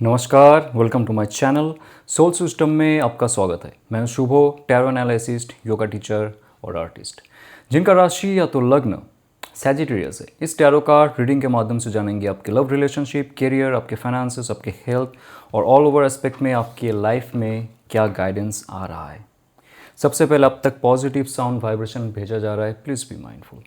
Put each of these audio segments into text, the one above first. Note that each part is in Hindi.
नमस्कार, welcome to my channel. Soul system में आपका स्वागत है। मैं Shubho, tarot analyst, yoga teacher और आर्टिस्ट, जिनका राशि या तो लग्न सैजिटेरियस है। इस टैरो कार्ड रीडिंग के माध्यम से जानेंगे आपके लव रिलेशनशिप, करियर, आपके फाइनेंसेस, आपके हेल्थ और ऑल ओवर एस्पेक्ट में आपके लाइफ में क्या गाइडेंस आ रहा है। सबसे पहले अब तक पॉजिटिव साउंड वाइब्रेशन भेजा जा रहा है, प्लीज़ बी माइंडफुल।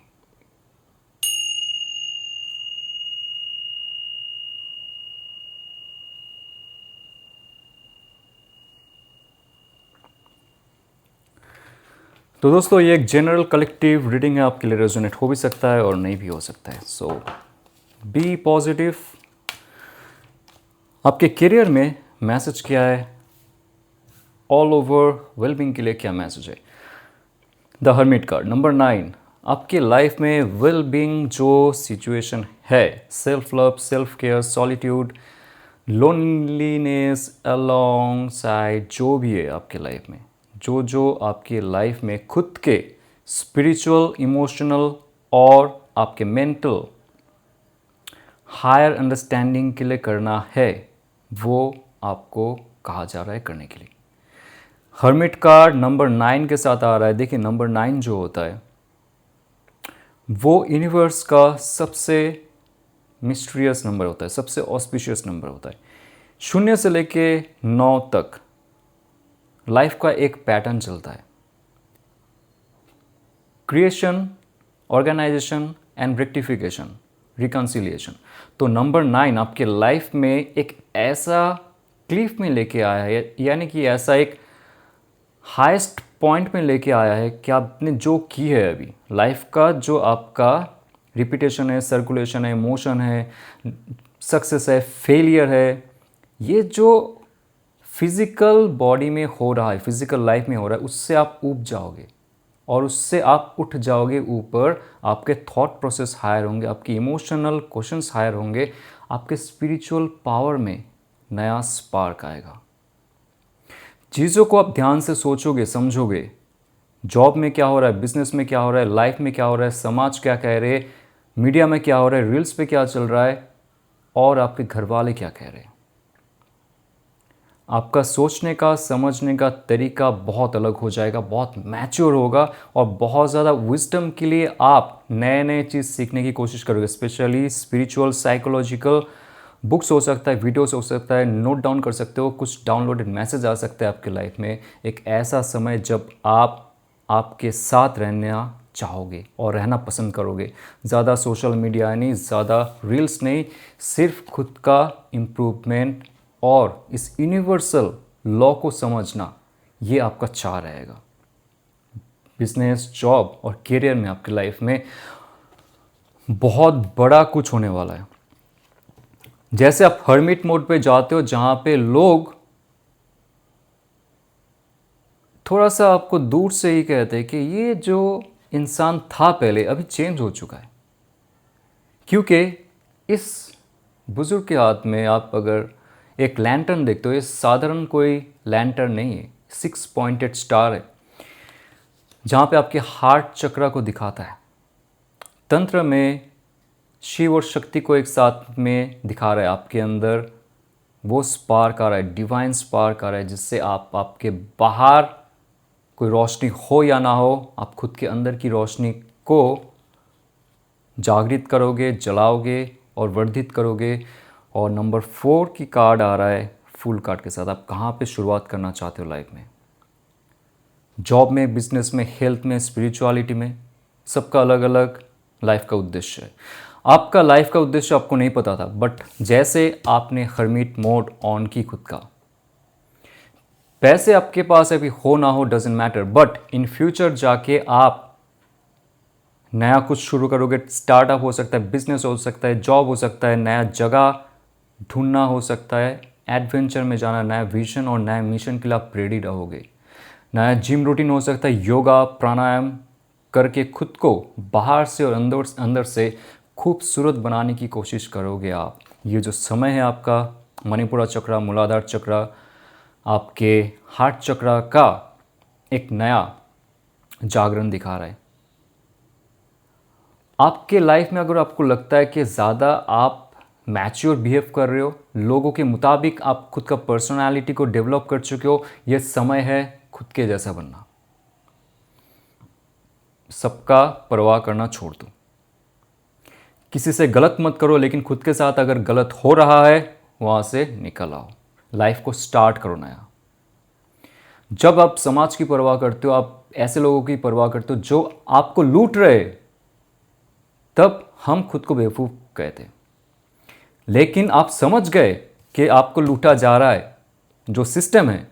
तो दोस्तों, ये एक जनरल कलेक्टिव रीडिंग है, आपके लिए रेजोनेट हो भी सकता है और नहीं भी हो सकता है। सो बी पॉजिटिव। आपके करियर में मैसेज क्या है, ऑल ओवर वेलबींग के लिए क्या मैसेज है। The hermit card number 9। आपके लाइफ में वेलबींग जो सिचुएशन है, self love, self care, solitude, loneliness along side, जो भी है आपके लाइफ में, जो आपके लाइफ में खुद के स्पिरिचुअल, इमोशनल और आपके मेंटल हायर अंडरस्टैंडिंग के लिए करना है, वो आपको कहा जा रहा है करने के लिए। हर्मिट कार्ड नंबर 9 के साथ आ रहा है। देखिए, नंबर 9 जो होता है वो यूनिवर्स का सबसे मिस्टीरियस नंबर होता है, सबसे ऑस्पिशियस नंबर होता है। 0 से लेके 9 तक लाइफ का एक पैटर्न चलता है, creation, organisation and rectification, reconciliation. तो नंबर 9 आपके लाइफ में एक ऐसा क्लिफ में लेके आया है, यानी कि ऐसा एक हाईएस्ट पॉइंट में लेके आया है कि आपने जो की है अभी लाइफ का, जो आपका रिपीटेशन है, सर्कुलेशन है, मोशन है, सक्सेस है, फेलियर है, ये जो फिजिकल बॉडी में हो रहा है, फिजिकल लाइफ में हो रहा है, उससे आप ऊब जाओगे और उससे आप उठ जाओगे ऊपर। आपके थॉट प्रोसेस हायर होंगे, आपके इमोशनल क्वेश्चंस हायर होंगे, आपके स्पिरिचुअल पावर में नया स्पार्क आएगा। चीज़ों को आप ध्यान से सोचोगे, समझोगे। जॉब में क्या हो रहा है, बिजनेस में क्या हो रहा है, लाइफ में क्या हो रहा है, समाज क्या कह रहे, मीडिया में क्या हो रहा है, रील्स पे क्या चल रहा है और आपके घर वाले क्या कह रहे हैं। आपका सोचने का, समझने का तरीका बहुत अलग हो जाएगा, बहुत मैच्योर होगा और बहुत ज़्यादा विजडम के लिए आप नए नए चीज़ सीखने की कोशिश करोगे। स्पेशली स्पिरिचुअल, साइकोलॉजिकल बुक्स हो सकता है, वीडियोस हो सकता है, नोट डाउन कर सकते हो, कुछ डाउनलोडेड मैसेज आ सकते हैं आपके लाइफ में। एक ऐसा समय जब आप आपके साथ रहना चाहोगे और रहना पसंद करोगे। ज़्यादा सोशल मीडिया नहीं, ज़्यादा रील्स नहीं, सिर्फ खुद का इम्प्रूवमेंट और इस यूनिवर्सल लॉ को समझना, ये आपका चाह रहेगा। बिजनेस, जॉब और करियर में आपकी लाइफ में बहुत बड़ा कुछ होने वाला है। जैसे आप हर्मिट मोड पे जाते हो, जहां पे लोग थोड़ा सा आपको दूर से ही कहते हैं कि ये जो इंसान था पहले अभी चेंज हो चुका है, क्योंकि इस बुजुर्ग के हाथ में आप अगर एक लैंटर्न देखते हो, ये साधारण कोई लैंटर्न नहीं है, 6 पॉइंटेड स्टार है, जहाँ पे आपके हार्ट चक्र को दिखाता है। तंत्र में शिव और शक्ति को एक साथ में दिखा रहा है। आपके अंदर वो स्पार्क आ रहा है, डिवाइन स्पार्क आ रहा है, जिससे आप आपके बाहर कोई रोशनी हो या ना हो, आप खुद के अंदर की रोशनी को जागृत करोगे, जलाओगे और वर्धित करोगे। और नंबर 4 की कार्ड आ रहा है फूल कार्ड के साथ। आप कहाँ पे शुरुआत करना चाहते हो लाइफ में, जॉब में, बिजनेस में, हेल्थ में, स्पिरिचुअलिटी में, सबका अलग अलग लाइफ का उद्देश्य है। आपका लाइफ का उद्देश्य आपको नहीं पता था, बट जैसे आपने हर्मिट मोड ऑन की खुद का, पैसे आपके पास अभी हो ना हो doesn't matter, but in future जाके आप नया कुछ शुरू करोगे। स्टार्टअप हो सकता है, बिजनेस हो सकता है, जॉब हो सकता है, नया जगह ढूंढना हो सकता है, एडवेंचर में जाना, नया विजन और नया मिशन के लिए आप रेडी रहोगे। नया जिम रूटीन हो सकता है, योगा प्राणायाम करके खुद को बाहर से और अंदर से खूबसूरत बनाने की कोशिश करोगे आप। ये जो समय है आपका, मणिपुरा चक्र, मूलाधार चक्र, आपके हार्ट चक्र का एक नया जागरण दिखा रहा है। आपके लाइफ में अगर आपको लगता है कि ज़्यादा आप मैच्योर बिहेव कर रहे हो, लोगों के मुताबिक आप खुद का पर्सनालिटी को डेवलप कर चुके हो, यह समय है खुद के जैसा बनना। सबका परवाह करना छोड़ दो, किसी से गलत मत करो, लेकिन खुद के साथ अगर गलत हो रहा है वहां से निकल आओ, लाइफ को स्टार्ट करो नया। जब आप समाज की परवाह करते हो, आप ऐसे लोगों की परवाह करते हो जो आपको लूट रहे, तब हम खुद को बेवकूफ़ कहते। लेकिन आप समझ गए कि आपको लूटा जा रहा है, जो सिस्टम है,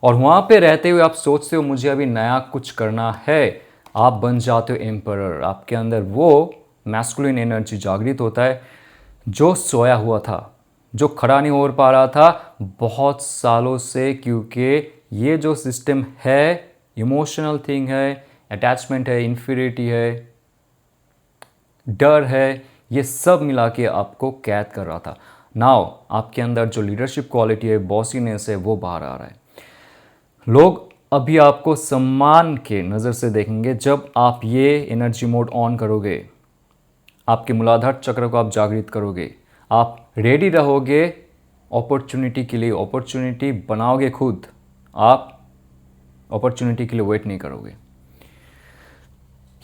और वहाँ पे रहते हुए आप सोचते हो मुझे अभी नया कुछ करना है, आप बन जाते हो एम्परर। आपके अंदर वो मैस्कुलिन एनर्जी जागृत होता है जो सोया हुआ था, जो खड़ा नहीं हो पा रहा था बहुत सालों से, क्योंकि ये जो सिस्टम है इमोशनल थिंग है, अटैचमेंट है, इन्फीरियरिटी है, डर है, ये सब मिला के आपको कैद कर रहा था। नाउ आपके अंदर जो लीडरशिप क्वालिटी है, बॉसीनेस है, वो बाहर आ रहा है। लोग अभी आपको सम्मान के नज़र से देखेंगे जब आप ये एनर्जी मोड ऑन करोगे, आपके मूलाधार चक्र को आप जागृत करोगे, आप रेडी रहोगे अपॉर्चुनिटी के लिए, अपॉर्चुनिटी बनाओगे खुद, आप अपॉर्चुनिटी के लिए वेट नहीं करोगे।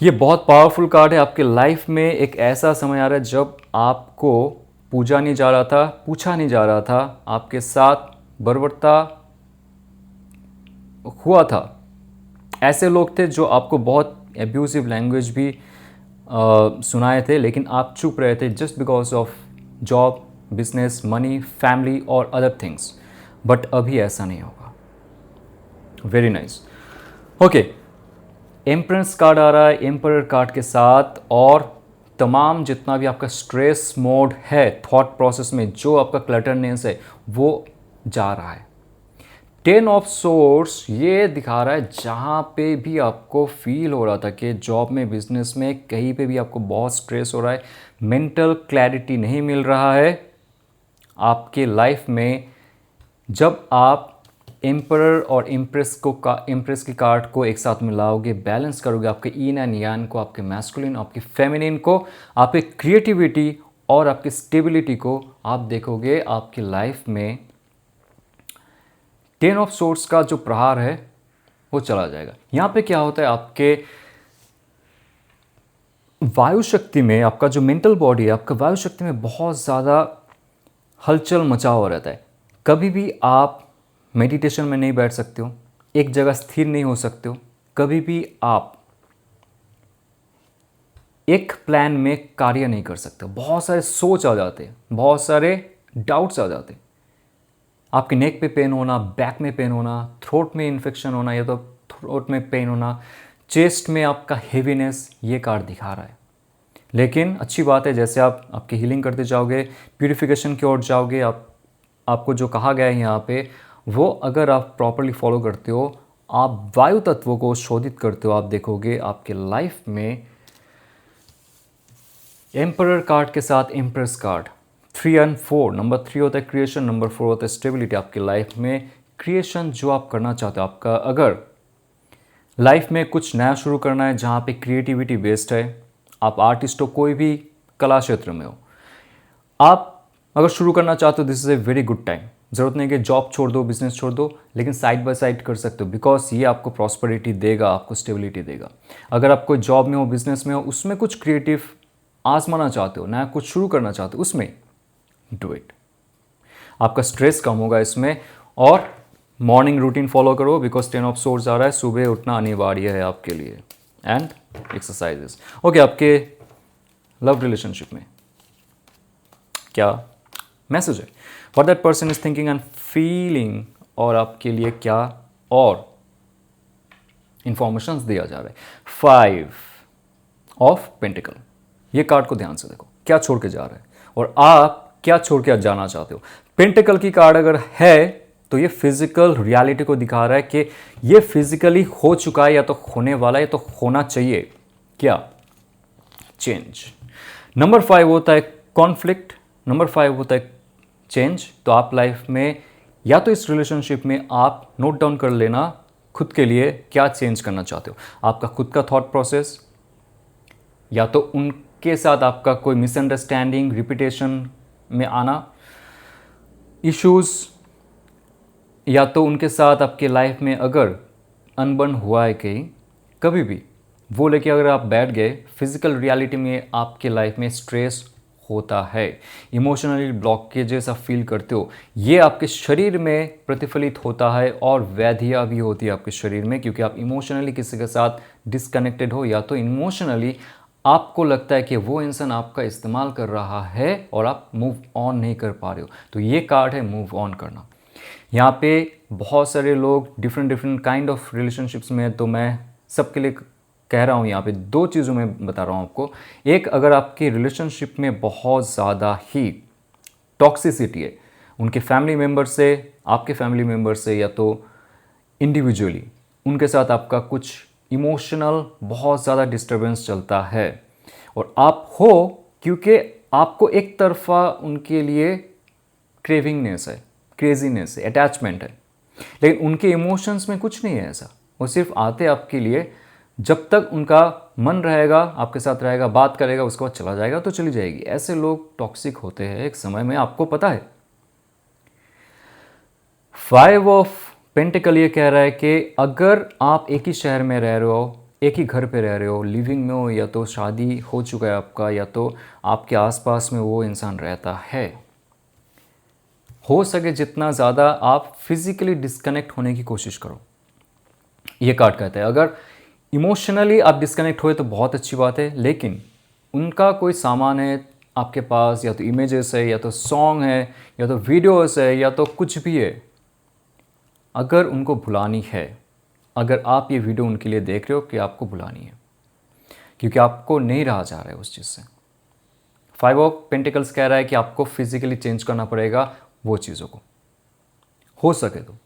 ये बहुत पावरफुल कार्ड है। आपके लाइफ में एक ऐसा समय आ रहा है जब आपको पूजा नहीं जा रहा था, पूछा नहीं जा रहा था, आपके साथ बर्बरता हुआ था। ऐसे लोग थे जो आपको बहुत एब्यूसिव लैंग्वेज भी सुनाए थे, लेकिन आप चुप रहे थे just because of job, business, money, family और अदर थिंग्स। बट अभी ऐसा नहीं होगा। Very nice. ओके, एम्परेंस कार्ड आ रहा है एम्परर कार्ड के साथ, और तमाम जितना भी आपका स्ट्रेस मोड है थॉट प्रोसेस में, जो आपका क्लटरनेस है, वो जा रहा है। 10 ऑफ सोर्स ये दिखा रहा है जहाँ पे भी आपको फील हो रहा था कि जॉब में, बिजनेस में, कहीं पे भी आपको बहुत स्ट्रेस हो रहा है, मेंटल क्लैरिटी नहीं मिल रहा है आपके लाइफ में, जब आप एम्परर और इम्प्रेस की कार्ड को एक साथ मिलाओगे, बैलेंस करोगे, आपके ईन एंड यान को, आपके मैस्कुलिन, आपके फेमिनिन को, आपके क्रिएटिविटी और आपकी स्टेबिलिटी को आप देखोगे, आपकी लाइफ में 10 ऑफ सोर्स का जो प्रहार है वो चला जाएगा। यहाँ पे क्या होता है, आपके वायु शक्ति में, आपका जो मेंटल बॉडी है, आपका वायु शक्ति में बहुत ज़्यादा हलचल मचा हुआ रहता है। कभी भी आप मेडिटेशन में नहीं बैठ सकते हो, एक जगह स्थिर नहीं हो सकते हो, कभी भी आप एक प्लान में कार्य नहीं कर सकते हो। बहुत सारे सोच आ जाते हैं, बहुत सारे डाउट्स आ जाते हैं। आपके नेक पे पेन होना, बैक में पेन होना, थ्रोट में इन्फेक्शन होना, या तो थ्रोट में पेन होना, चेस्ट में आपका हेवीनेस, ये कार्ड दिखा रहा है। लेकिन अच्छी बात है, जैसे आप आपकी हीलिंग करते जाओगे, प्यूरिफिकेशन की ओर जाओगे, आपको जो कहा गया है यहाँ पे, वो अगर आप प्रॉपरली फॉलो करते हो, आप वायु तत्वों को शोधित करते हो, आप देखोगे आपके लाइफ में एम्परर कार्ड के साथ एम्प्रेस कार्ड, 3 और 4, नंबर 3 होता है क्रिएशन, नंबर 4 होता है स्टेबिलिटी। आपकी लाइफ में क्रिएशन जो आप करना चाहते हो, आपका अगर लाइफ में कुछ नया शुरू करना है जहाँ पे क्रिएटिविटी बेस्ड है, आप आर्टिस्ट हो, कोई भी कला क्षेत्र में हो, आप अगर शुरू करना चाहते हो, this is a very good time. ज़रूरत नहीं कि जॉब छोड़ दो, बिजनेस छोड़ दो, लेकिन साइड बाय साइड कर सकते हो, बिकॉज ये आपको प्रॉस्पेरिटी देगा, आपको स्टेबिलिटी देगा। अगर आप कोई जॉब में हो, बिजनेस में हो, उसमें कुछ क्रिएटिव आजमाना चाहते हो, नया कुछ शुरू करना चाहते हो, उसमें डू इट। आपका स्ट्रेस कम होगा इसमें। और मॉर्निंग रूटीन फॉलो करो, बिकॉज 10 ऑफ सोर्स आ रहा है, सुबह उठना अनिवार्य है आपके लिए, एंड एक्सरसाइजेस। ओके, आपके लव रिलेशनशिप में क्या मैसेज है, what that person is thinking and feeling, और आपके लिए क्या और इंफॉर्मेशन दिया जा रहा है। 5 ऑफ पेंटिकल, ये कार्ड को ध्यान से देखो, क्या छोड़ के जा रहा है और आप क्या छोड़ के जाना चाहते हो। पेंटिकल की कार्ड अगर है तो ये फिजिकल रियलिटी को दिखा रहा है कि ये फिजिकली हो चुका है, या तो होने वाला है, या तो होना चाहिए। क्या? चेंज। नंबर 5 होता है कॉन्फ्लिक्ट, नंबर 5 होता है चेंज। तो आप लाइफ में, या तो इस रिलेशनशिप में आप नोट डाउन कर लेना खुद के लिए क्या चेंज करना चाहते हो। आपका खुद का थॉट प्रोसेस, या तो उनके साथ आपका कोई मिसअंडरस्टैंडिंग, रिपीटेशन, में आना, इश्यूज़, या तो उनके साथ आपके लाइफ में अगर अनबन हुआ है कहीं कभी भी, वो लेके अगर आप बैठ गए, फिजिकल रियलिटी में आपके लाइफ में स्ट्रेस होता है, इमोशनली ब्लॉकेजेस आप फील करते हो, ये आपके शरीर में प्रतिफलित होता है और व्याधियाँ भी होती है आपके शरीर में, क्योंकि आप इमोशनली किसी के साथ डिस्कनेक्टेड हो, या तो इमोशनली आपको लगता है कि वो इंसान आपका इस्तेमाल कर रहा है और आप मूव ऑन नहीं कर पा रहे हो। तो ये कार्ड है मूव ऑन करना। यहाँ पे बहुत सारे लोग डिफरेंट काइंड ऑफ रिलेशनशिप्स में, तो मैं सबके लिए कह रहा हूँ यहाँ पे दो चीज़ों में बता रहा हूँ आपको। एक, अगर आपके रिलेशनशिप में बहुत ज़्यादा ही टॉक्सिसिटी है, उनके फैमिली मेम्बर से, आपके फैमिली मेम्बर से, या तो इंडिविजुअली उनके साथ आपका कुछ इमोशनल बहुत ज़्यादा डिस्टर्बेंस चलता है और आप हो, क्योंकि आपको एक तरफा उनके लिए क्रेविंगनेस है, क्रेजीनेस है, अटैचमेंट है, लेकिन उनके इमोशंस में कुछ नहीं है ऐसा। वो सिर्फ आते आपके लिए, जब तक उनका मन रहेगा आपके साथ रहेगा, बात करेगा, उसके बाद चला जाएगा तो चली जाएगी। ऐसे लोग टॉक्सिक होते हैं एक समय में, आपको पता है। 5 ऑफ पेंटिकल ये कह रहा है कि अगर आप एक ही शहर में रह रहे हो, एक ही घर पे रह रहे हो, लिविंग में हो, या तो शादी हो चुका है आपका, या तो आपके आसपास में वो इंसान रहता है, हो सके जितना ज़्यादा आप फिजिकली डिस्कनेक्ट होने की कोशिश करो। ये कार्ड कहता है अगर इमोशनली आप डिस्कनेक्ट हुए तो बहुत अच्छी बात है, लेकिन उनका कोई सामान है आपके पास, या तो इमेजेस है, या तो सॉन्ग है, या तो वीडियोस है, या तो कुछ भी है, अगर उनको भुलानी है, अगर आप ये वीडियो उनके लिए देख रहे हो कि आपको भुलानी है, क्योंकि आपको नहीं रहा जा रहा है उस चीज़ से। 5 ऑफ पेंटिकल्स कह रहा है कि आपको फिजिकली चेंज करना पड़ेगा वो चीज़ों को, हो सके तो,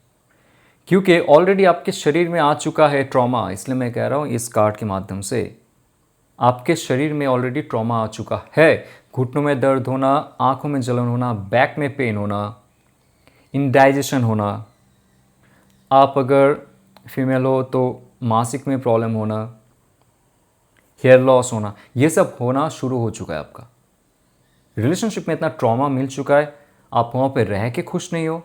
क्योंकि ऑलरेडी आपके शरीर में आ चुका है ट्रॉमा। इसलिए मैं कह रहा हूँ इस कार्ड के माध्यम से, आपके शरीर में ऑलरेडी ट्रॉमा आ चुका है। घुटनों में दर्द होना, आंखों में जलन होना, बैक में पेन होना, इंडाइजेशन होना, आप अगर फीमेल हो तो मासिक में प्रॉब्लम होना, हेयर लॉस होना, ये सब होना शुरू हो चुका है आपका। रिलेशनशिप में इतना ट्रॉमा मिल चुका है, आप वहाँ पे रह के खुश नहीं हो,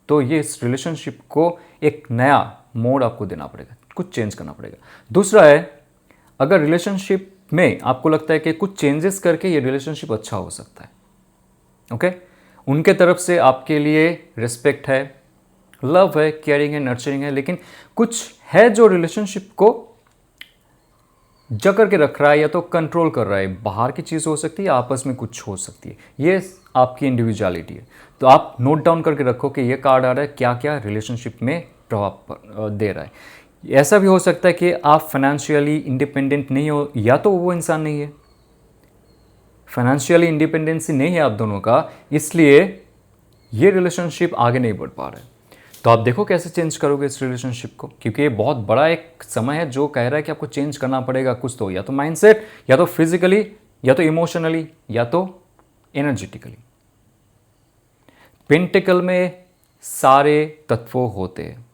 तो ये इस रिलेशनशिप को एक नया मोड आपको देना पड़ेगा, कुछ चेंज करना पड़ेगा। दूसरा है, अगर रिलेशनशिप में आपको लगता है कि कुछ चेंजेस करके ये रिलेशनशिप अच्छा हो सकता है, ओके, उनके तरफ से आपके लिए रिस्पेक्ट है, लव है, केयरिंग है, नर्चरिंग है, लेकिन कुछ है जो रिलेशनशिप को जकड़ के रख रहा है या तो कंट्रोल कर रहा है। बाहर की चीज़ हो सकती है, आपस में कुछ हो सकती है, ये आपकी इंडिविजुअलिटी है। तो आप नोट डाउन करके रखो कि ये कार्ड आ रहा है क्या क्या रिलेशनशिप में प्रभाव दे रहा है। ऐसा भी हो सकता है कि आप फाइनेंशियली इंडिपेंडेंट नहीं हो, या तो वो इंसान नहीं है, फाइनेंशियली इंडिपेंडेंसी नहीं है आप दोनों का, इसलिए ये रिलेशनशिप आगे नहीं बढ़ पा रहा है। तो आप देखो कैसे चेंज करोगे इस रिलेशनशिप को, क्योंकि ये बहुत बड़ा एक समय है जो कह रहा है कि आपको चेंज करना पड़ेगा कुछ तो, या तो माइंडसेट, या तो फिजिकली, या तो इमोशनली, या तो एनर्जेटिकली। पेंटिकल में सारे तत्व होते हैं।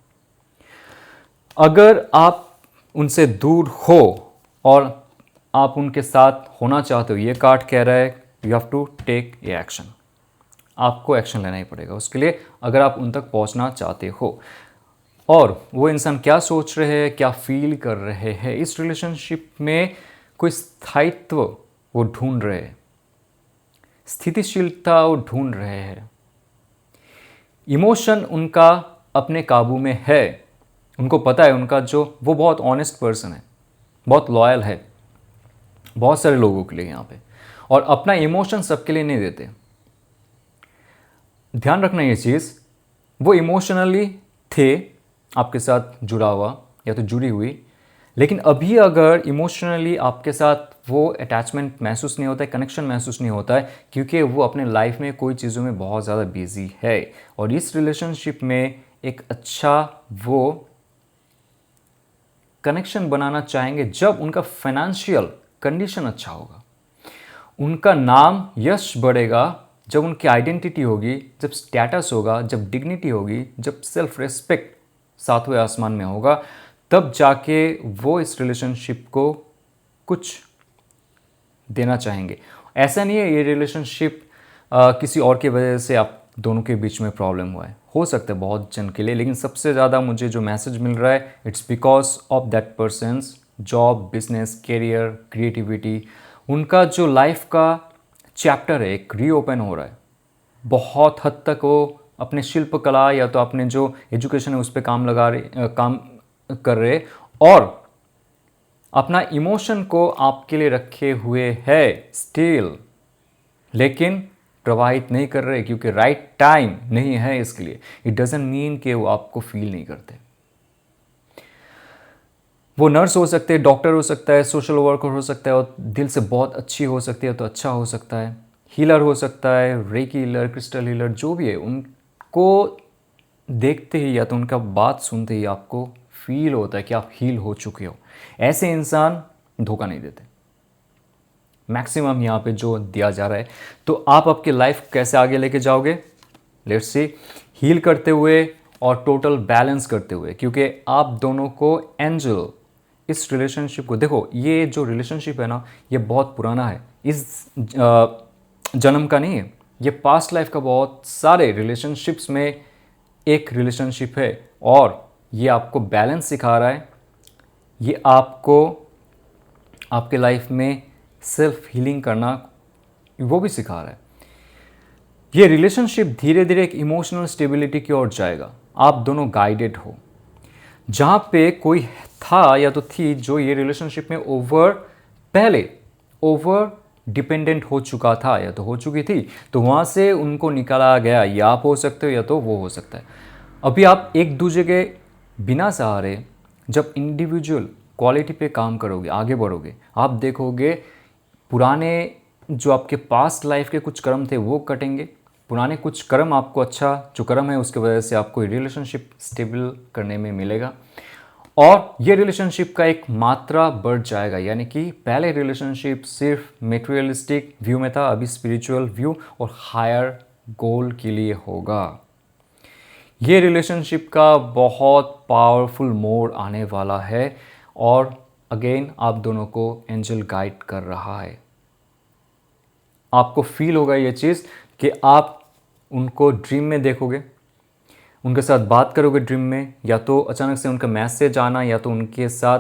अगर आप उनसे दूर हो और आप उनके साथ होना चाहते हो, ये कार्ड कह रहा है you have to take a action, आपको एक्शन लेना ही पड़ेगा उसके लिए, अगर आप उन तक पहुंचना चाहते हो। और वो इंसान क्या सोच रहे हैं, क्या फील कर रहे हैं, इस रिलेशनशिप में कोई स्थायित्व वो ढूंढ रहे हैं, स्थितिशीलता वो ढूंढ रहे हैं, इमोशन उनका अपने काबू में है, उनको पता है उनका जो, वो बहुत ऑनेस्ट पर्सन है, बहुत लॉयल है बहुत सारे लोगों के लिए यहाँ पे, और अपना इमोशन सबके लिए नहीं देते। ध्यान रखना ये चीज़, वो इमोशनली थे आपके साथ जुड़ा हुआ या तो जुड़ी हुई, लेकिन अभी अगर इमोशनली आपके साथ वो अटैचमेंट महसूस नहीं होता है, कनेक्शन महसूस नहीं होता है, क्योंकि वो अपने लाइफ में कोई चीज़ों में बहुत ज़्यादा बिजी है। और इस रिलेशनशिप में एक अच्छा वो कनेक्शन बनाना चाहेंगे जब उनका फाइनेंशियल कंडीशन अच्छा होगा, उनका नाम यश बढ़ेगा, जब उनकी आइडेंटिटी होगी, जब स्टेटस होगा, जब डिग्निटी होगी, जब सेल्फ रिस्पेक्ट सातवें आसमान में होगा, तब जाके वो इस रिलेशनशिप को कुछ देना चाहेंगे। ऐसा नहीं है ये रिलेशनशिप किसी और की वजह से आप दोनों के बीच में प्रॉब्लम हुआ है, हो सकता है बहुत जन के लिए, लेकिन सबसे ज़्यादा मुझे जो मैसेज मिल रहा है it's because of that persons job, business, career, creativity, उनका जो लाइफ का चैप्टर है एक रीओपन हो रहा है। बहुत हद तक वो अपने शिल्प कला या तो अपने जो एजुकेशन है उस पर काम कर रहे और अपना इमोशन को आपके लिए रखे हुए है स्टिल, लेकिन प्रवाहित नहीं कर रहे क्योंकि राइट टाइम नहीं है इसके लिए। इट डजंट मीन कि वो आपको फील नहीं करते। वो नर्स हो सकते हैं, डॉक्टर हो सकता है, सोशल वर्कर हो सकता है और दिल से बहुत अच्छी हो सकती है तो अच्छा हो सकता है, हीलर हो सकता है, रेकी हीलर, क्रिस्टल हीलर, जो भी है, उनको देखते ही या तो उनका बात सुनते ही आपको फील होता है कि आप हील हो चुके हो। ऐसे इंसान धोखा नहीं देते मैक्सिमम यहाँ पे जो दिया जा रहा है। तो आप आपकी लाइफ कैसे आगे लेके जाओगे, लेट्स सी, हील करते हुए और टोटल बैलेंस करते हुए, क्योंकि आप दोनों को एंजल इस रिलेशनशिप को देखो, ये जो रिलेशनशिप है ना ये बहुत पुराना है, इस जन्म का नहीं है, ये पास्ट लाइफ का बहुत सारे रिलेशनशिप्स में एक रिलेशनशिप है और ये आपको बैलेंस सिखा रहा है। ये आपको आपके लाइफ में सेल्फ हीलिंग करना वो भी सिखा रहा है। ये रिलेशनशिप धीरे धीरे एक इमोशनल स्टेबिलिटी की ओर जाएगा। आप दोनों गाइडेड हो। जहाँ पे कोई था या तो थी जो ये रिलेशनशिप में ओवर डिपेंडेंट हो चुका था या तो हो चुकी थी, तो वहाँ से उनको निकाला गया। या आप हो सकते हो या तो वो हो सकता है। अभी आप एक दूसरे के बिना सहारे जब इंडिविजुअल क्वालिटी पे काम करोगे, आगे बढ़ोगे, आप देखोगे पुराने जो आपके पास्ट लाइफ के कुछ कर्म थे वो कटेंगे। पुराने कुछ कर्म आपको अच्छा जो कर्म है उसके वजह से आपको रिलेशनशिप स्टेबल करने में मिलेगा और ये रिलेशनशिप का एक मात्रा बढ़ जाएगा। यानी कि पहले रिलेशनशिप सिर्फ मेटेरियलिस्टिक व्यू में था, अभी स्पिरिचुअल व्यू और हायर गोल के लिए होगा। ये रिलेशनशिप का बहुत पावरफुल मोड आने वाला है और अगेन आप दोनों को एंजल गाइड कर रहा है। आपको फील होगा ये चीज़ कि आप उनको ड्रीम में देखोगे, उनके साथ बात करोगे ड्रीम में, या तो अचानक से उनका मैसेज आना या तो उनके साथ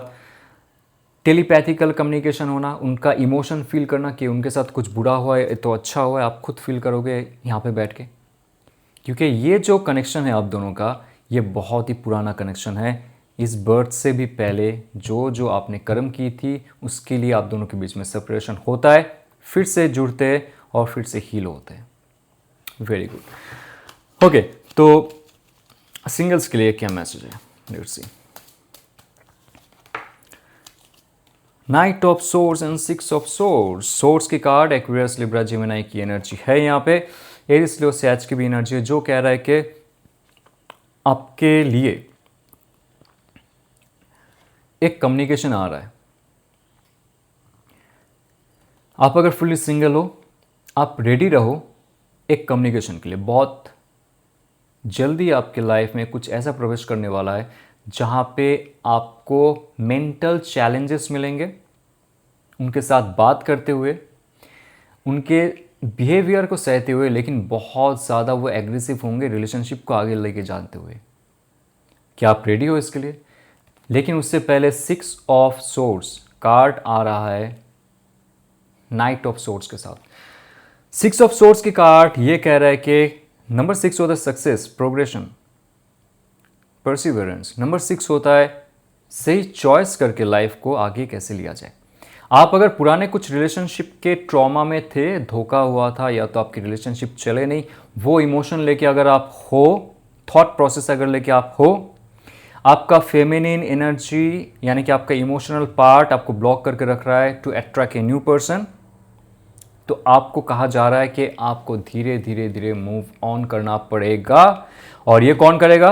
टेलीपैथिकल कम्युनिकेशन होना, उनका इमोशन फील करना कि उनके साथ कुछ बुरा हुआ है तो अच्छा हुआ है, आप खुद फील करोगे यहाँ पे बैठ के। क्योंकि ये जो कनेक्शन है आप दोनों का ये बहुत ही पुराना कनेक्शन है। इस बर्थ से भी पहले जो जो आपने कर्म की थी उसके लिए आप दोनों के बीच में सेपरेशन होता है, फिर से जुड़ते हैं और फिर से हील होते हैं। Very good. ओके, तो सिंगल्स के लिए क्या मैसेज है, let's see. Night of source and six of source. Source की कार्ड एक्वेरियस, लिब्रा, जेमिनी की एनर्जी है यहाँ पे। एरिस, लियो, सैज की भी एनर्जी है जो कह रहा है कि आपके लिए एक कम्युनिकेशन आ रहा है। आप अगर फुल्ली सिंगल हो, आप रेडी रहो एक कम्युनिकेशन के लिए। बहुत जल्दी आपके लाइफ में कुछ ऐसा प्रवेश करने वाला है जहाँ पे आपको मेंटल चैलेंजेस मिलेंगे उनके साथ बात करते हुए, उनके बिहेवियर को सहते हुए, लेकिन बहुत ज़्यादा वो एग्रेसिव होंगे रिलेशनशिप को आगे लेके जाते हुए। क्या आप रेडी हो इसके लिए? लेकिन उससे पहले सिक्स ऑफ सोर्ड्स कार्ड आ रहा है नाइट ऑफ सोर्ड्स के साथ। सिक्स ऑफ सोर्ड्स की कार्ड ये कह रहा है कि नंबर 6 होता है सक्सेस, प्रोग्रेशन, परसिवरेंस। नंबर 6 होता है सही चॉइस करके लाइफ को आगे कैसे लिया जाए। आप अगर पुराने कुछ रिलेशनशिप के ट्रॉमा में थे, धोखा हुआ था या तो आपकी रिलेशनशिप चले नहीं, वो इमोशन लेके अगर आप हो, थॉट प्रोसेस अगर लेके आप हो, आपका फेमिनिन एनर्जी यानी कि आपका इमोशनल पार्ट आपको ब्लॉक करके रख रहा है to attract a new person, तो आपको कहा जा रहा है कि आपको धीरे धीरे धीरे मूव ऑन करना पड़ेगा। और ये कौन करेगा?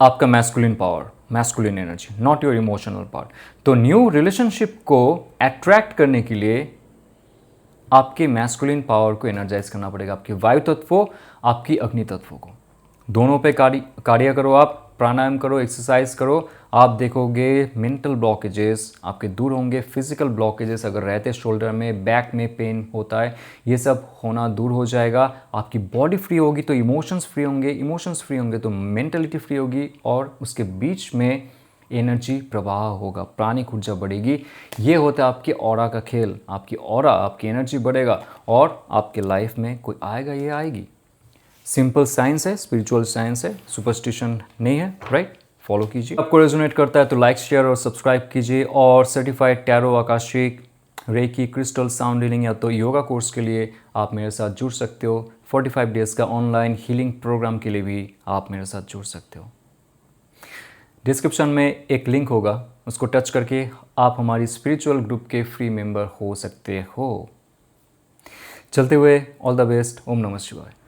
आपका masculine power, masculine energy, not your emotional part. तो न्यू रिलेशनशिप को अट्रैक्ट करने के लिए आपके मैस्कुलिन पावर को एनर्जाइज करना पड़ेगा, आपके वायु तत्व, आपकी अग्नि तत्व को। दोनों पे कार्य करो आप, प्राणायाम करो, एक्सरसाइज करो, आप देखोगे मेंटल ब्लॉकेजेस आपके दूर होंगे। फिजिकल ब्लॉकेजेस अगर रहते शोल्डर में, बैक में पेन होता है, ये सब होना दूर हो जाएगा। आपकी बॉडी फ्री होगी तो इमोशंस फ्री होंगे, इमोशंस फ्री होंगे तो मेंटलिटी फ्री होगी, और उसके बीच में एनर्जी प्रवाह होगा, प्राणिक ऊर्जा बढ़ेगी। ये होता है आपके ऑरा का खेल। आपकी ऑरा, आपकी एनर्जी बढ़ेगा और आपके लाइफ में कोई आएगा, ये आएगी। सिंपल साइंस है, स्पिरिचुअल साइंस है, सुपरस्टिशन नहीं है, राइट? फॉलो कीजिए। आपको रेजोनेट करता है तो लाइक, शेयर और सब्सक्राइब कीजिए। और certified tarot, akashic, reiki, crystal, sound healing या तो योगा कोर्स के लिए आप मेरे साथ जुड़ सकते हो। 45 डेज़ का ऑनलाइन हीलिंग प्रोग्राम के लिए भी आप मेरे साथ जुड़ सकते हो। डिस्क्रिप्शन में एक लिंक होगा, उसको टच करके आप हमारी स्पिरिचुअल ग्रुप के फ्री मेंबर हो सकते हो। चलते हुए ऑल द बेस्ट। ओम नमः शिवाय।